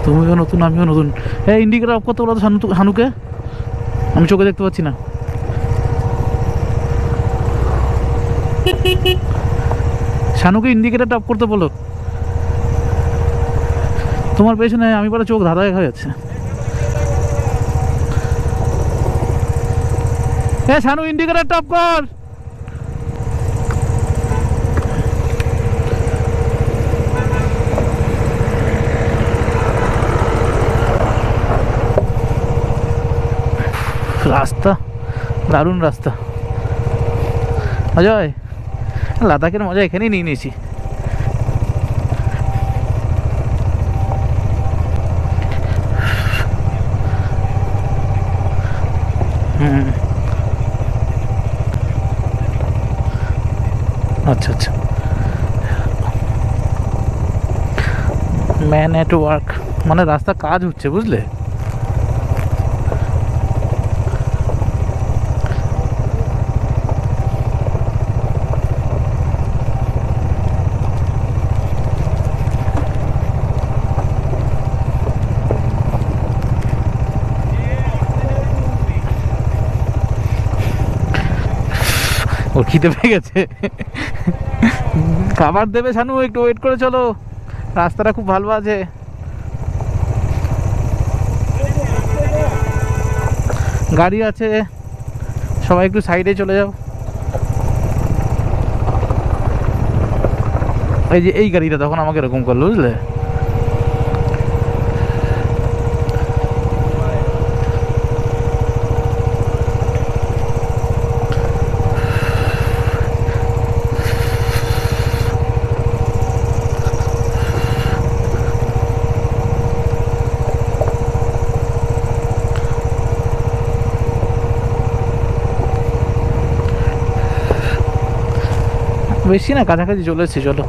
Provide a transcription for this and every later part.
তুমিও নতুন, আমিও নতুন। হ্যাঁ, ইন্ডিকেটার অফ করতে বলো তো হানুকে, আমি চোখে দেখতে পাচ্ছি না। শানুকে ইন্ডিকেটারটা অফ করতে বলো। তোমার পেছনে আমি পরে চোখ ধাঁধা হয়ে যাচ্ছে। হ্যাঁ শানু, ইন্ডিকেটারটা অফ কর। রাস্তা দারুণ রাস্তা অজয়, লাদাখের মজা এখানেই নিয়ে নিয়েছি। হুম, আচ্ছা আচ্ছা। ম্যান এট ওয়ার্ক মানে রাস্তা কাজ হচ্ছে, বুঝলে? ওর খিদে পেয়ে গেছে, খাবার দেবে। শানু একটু ওয়েট করে চলো, রাস্তাটা খুব ভালো আছে। গাড়ি আছে, সবাই একটু সাইডে চলে যাও। এই যে এই গাড়িটা তখন আমাকে এরকম করলো, বুঝলে? বেশি না, কাছাকাছি চলে এসেছি, চলো।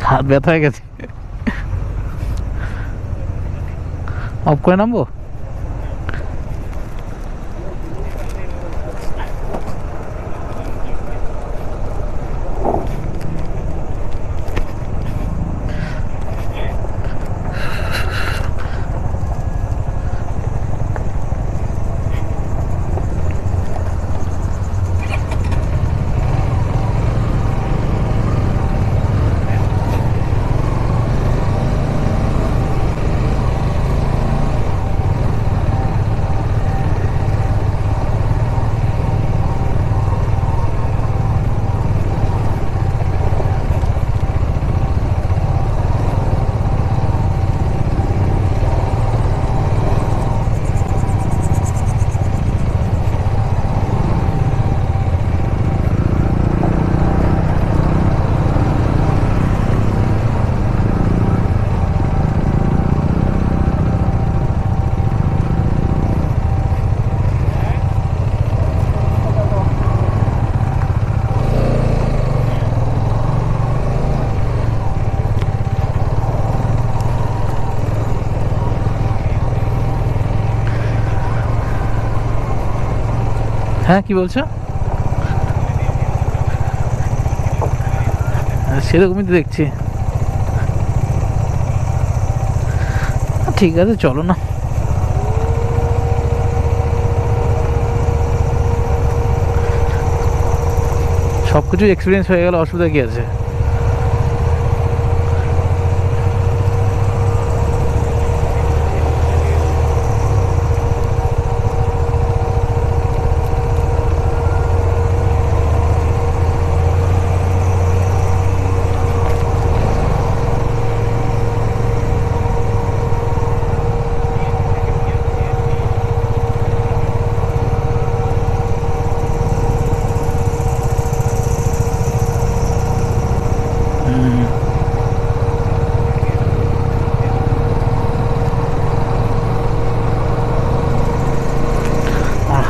হাত ব্যথা হয়ে গেছে, অফ করে নামবো। হ্যাঁ কি বলছো? সেরকমই তো দেখছি। ঠিক আছে চলো না। সবকিছু এক্সপিরিয়েন্স হয়ে গেল, অসুবিধা কি আছে?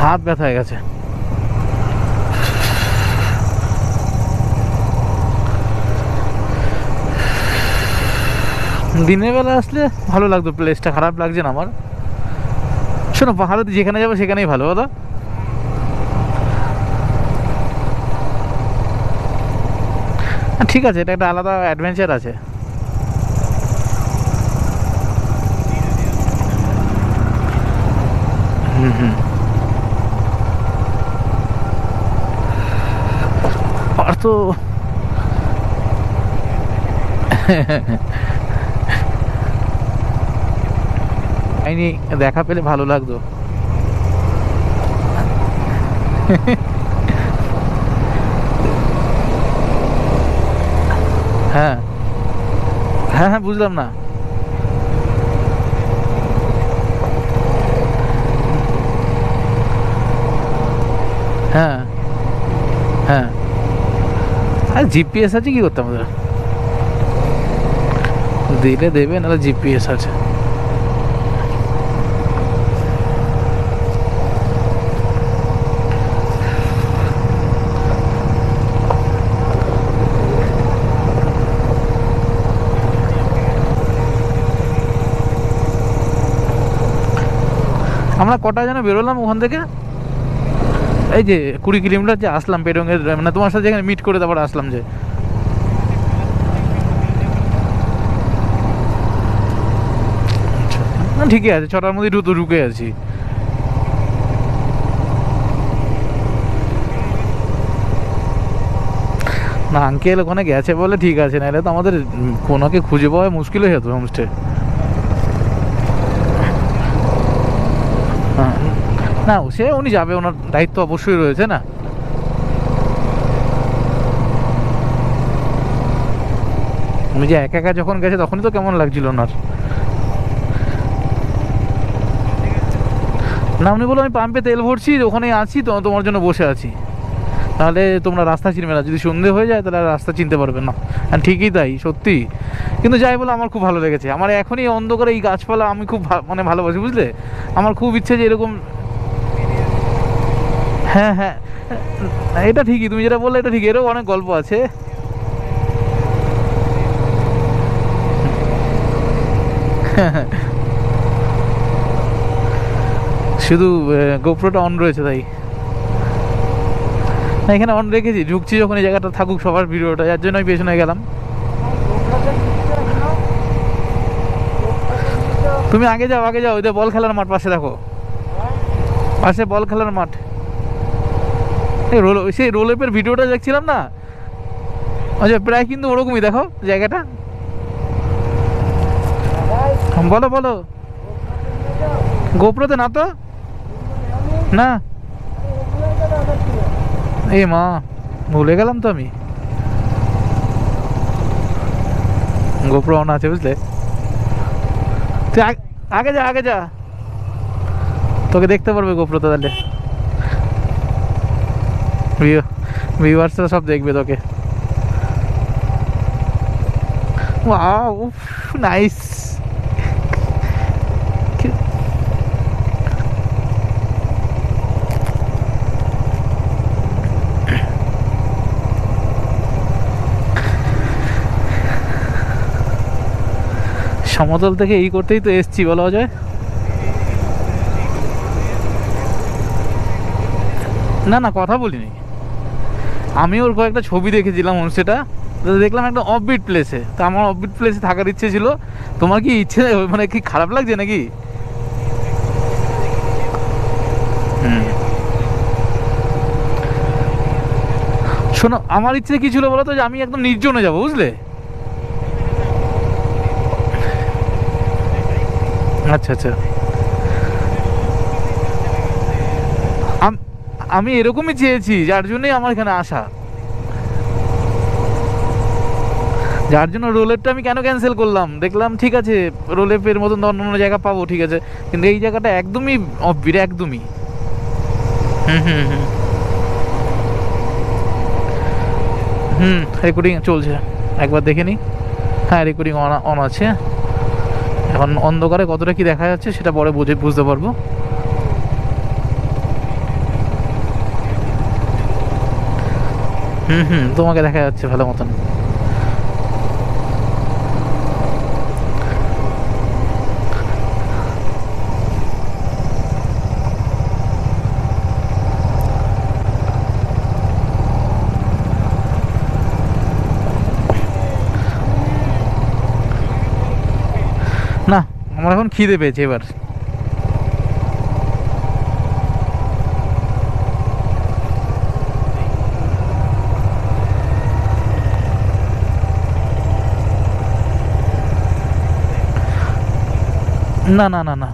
হাত ব্যথা হয়ে গেছে। দিনের বেলা আসলে ভালো লাগতো, প্লেসটা খারাপ লাগছে না আমার। শোনো, পাহাড়ে যেখানে যাবো সেখানেই ভালো বলো। ঠিক আছে, এটা একটা আলাদা অ্যাডভেঞ্চার আছে। হুম হুম, আর তো আইনি দেখা পেলে ভালো লাগতো। হ্যাঁ হ্যাঁ হ্যাঁ, বুঝলাম না। হ্যাঁ হ্যাঁ, আর জিপিএস আছে, কি করতাম ওদের? দিলে দেবে, নাহলে জিপিএস আছে। আমরা কটায় যেন বেরোলাম ওখান থেকে? এই যে 20 কিলোমিটার যে আসলাম পেরঙ্গের, মানে তোমার সাথে যেখানে মিট করে তারপর আসলাম যে। না ঠিকই আছে, 6টার মধ্যে ঢুকে আছি। না, আঙ্কেল ওখানে গেছে বলে ঠিক আছে, নাহলে তো আমাদের কোনোকে খুঁজে পাওয়া মুশকিল হয়ে যেত হোমস্টে। হ্যাঁ, না সে উনি যাবে, ওনার দায়িত্ব অবশ্যই রয়েছে না। উনি যে একা একা যখন গেছে তখনই তো কেমন লাগছিল ওনার। না, উনি বললো আমি পাম্পে তেল ভরছি, ওখানে আছি তো, তোমার জন্য বসে আছি, তাহলে তোমরা রাস্তা চিনবে না, যদি সন্ধে হয়ে যায় তাহলে রাস্তা চিনতে পারবে না। আর ঠিকই তাই, সত্যি। কিন্তু যাই বলে আমার খুব ভালো লেগেছে, আমার এখনই অন্ধকারে এই গাছপালা আমি খুব মানে ভালোবাসি, বুঝলে। আমার খুব ইচ্ছে যে এরকম। হ্যাঁ হ্যাঁ, এটা ঠিকই, তুমি যেটা বললে এটা ঠিক, এরও অনেক গল্প আছে। শুধু গোপ্রোটা অন রয়েছে তাই। না, এখানে অন রেখেছি, ঢুকছি যখন এই জায়গাটা থাকুক সবার ভিডিওটা, যার জন্য আমি পেছনে গেলাম। তুমি আগে যাও, আগে যাও, ওই বল খেলার মাঠ পাশে দেখো, পাশে বল খেলার মাঠ। এই সেই রোলেপের ভিডিওটা দেখছিলাম না, আচ্ছা প্রায় কিন্তু ওরকমই দেখো জায়গাটা। বলো বলো। গোপ্রোতে না তো, না। এই মা, ভুলে গেলাম তো আমি, গোপ্রো অন আছে বুঝলে। তুই আগে যা, আগে যা, তোকে দেখতে পারবে গোপ্রোতে, তাহলে ভিউয়ার্সরা সব দেখবে তোকে। Wow, nice. সমতল থেকে এই করতেই তো এসছি বলা যায়। না না, কথা বলিনি আমি, ওর কয়েকটা ছবি দেখেছিলাম হোমস্টেটা, দেখলাম একটা অফবিট প্লেসে, তো আমার অফবিট প্লেসে থাকার ইচ্ছে ছিল। তোমার কি ইচ্ছে, মানে কি খারাপ লাগছে নাকি? শোনো, আমার ইচ্ছে কি ছিল বলো তো, যে আমি একদম নির্জনে যাবো বুঝলে। আচ্ছা আচ্ছা, আমি এরকমই চেয়েছি, যার জন্যই আমার এখানে আসা, যার জন্য রোলেপটা আমি কেন ক্যান্সেল করলাম, দেখলাম ঠিক আছে রোলেপের মতন অন্য অন্য জায়গা পাবো ঠিক আছে, কিন্তু এই জায়গাটা একদমই অফবিট, একদমই। হুম হুম হুম হুম, রেকর্ডিং চলছে, একবার দেখে নিই। হ্যাঁ, রেকর্ডিং অন আছে। এখন অন্ধকারে কতটা কি দেখা যাচ্ছে সেটা পরে বুঝতে পারবো। তোমাকে দেখা যাচ্ছে ভালো মতন। না, আমার এখন খিদে পেয়েছে এবার। না না না না,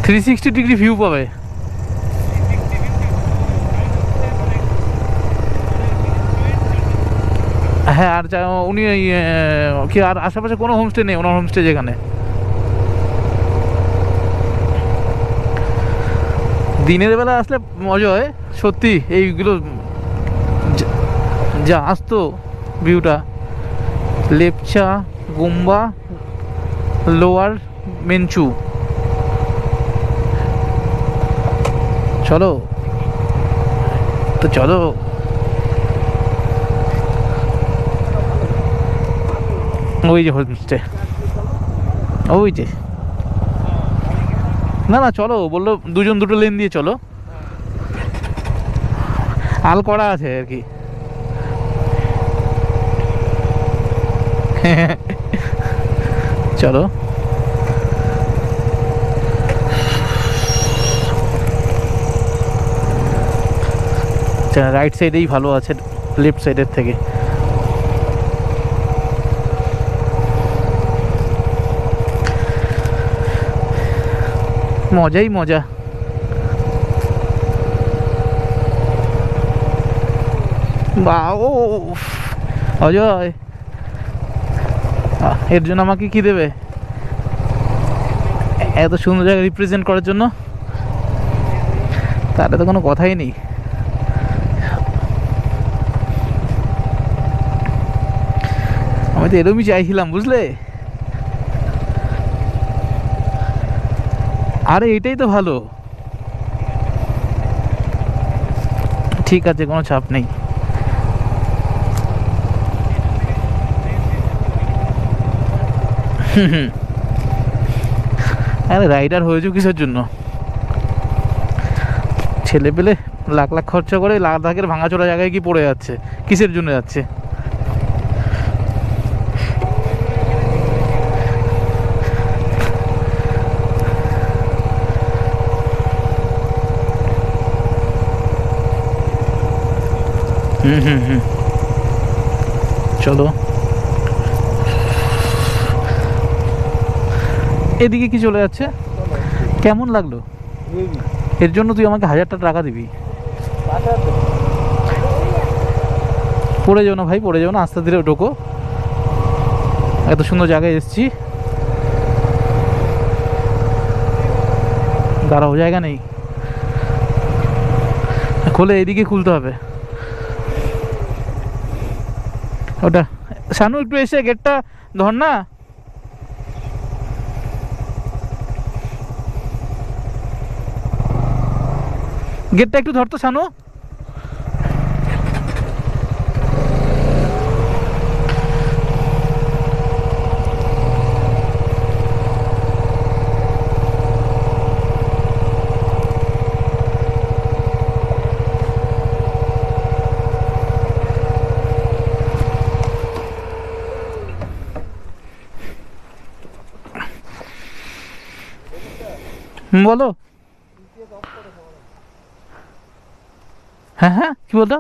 360 ডিগ্রি ভিউ পাবে। হ্যাঁ, আর উনি কি আর আশেপাশে কোনো হোমস্টে নেই ওনার হোমস্টে যেখানে। দিনের বেলা আসলে মজা হয় সত্যি, এইগুলো যা আসতো ভিউটা, লেপচা, গুম্বা, লোয়ার মেনচু। চলো তো চলো। ওই যে হোমস্টে, ওই যে। না না চলো, বললো দুজন দুটো লেন দিয়ে চলো, আল করা আছে আর কি। চলো, রাইট সাইডেই ভালো আছে লেফট সাইডের থেকে। মজাই মজা। বা ও অজয়, এর জন্য আমাকে কি দেবে? এত সুন্দর জায়গা রিপ্রেজেন্ট করার জন্য তাহলে তো কোনো কথাই নেই। আমি তো এরকমই চাইছিলাম, বুঝলে? আরে এটাই তো ভালো। ঠিক আছে, কোনো চাপ নেই। আরে রাইডার হয়েছে কিসের জন্য? ছেলে পেলে লাখ লাখ খরচা করে লাদাখের ভাঙাচোরা জায়গায় কি পড়ে যাচ্ছে? কিসের জন্য যাচ্ছে? চলো, এদিকে কি চলে যাচ্ছে? কেমন লাগলো? এর জন্য তুই আমাকে 1000টা টাকা দিবি। পড়ে যাও না ভাই, পড়ে যাও না, আস্তে ধীরে ঢোকো। এত সুন্দর জায়গায় এসছি, দাঁড়াও, জায়গা নেই। খোলে, এদিকে খুলতে হবে ওটা। শানু একটু এসে গেটটা ধর না। গেটটা একটু ধরতো শানু। বলো। হ্যাঁ হ্যাঁ, কি বলতো?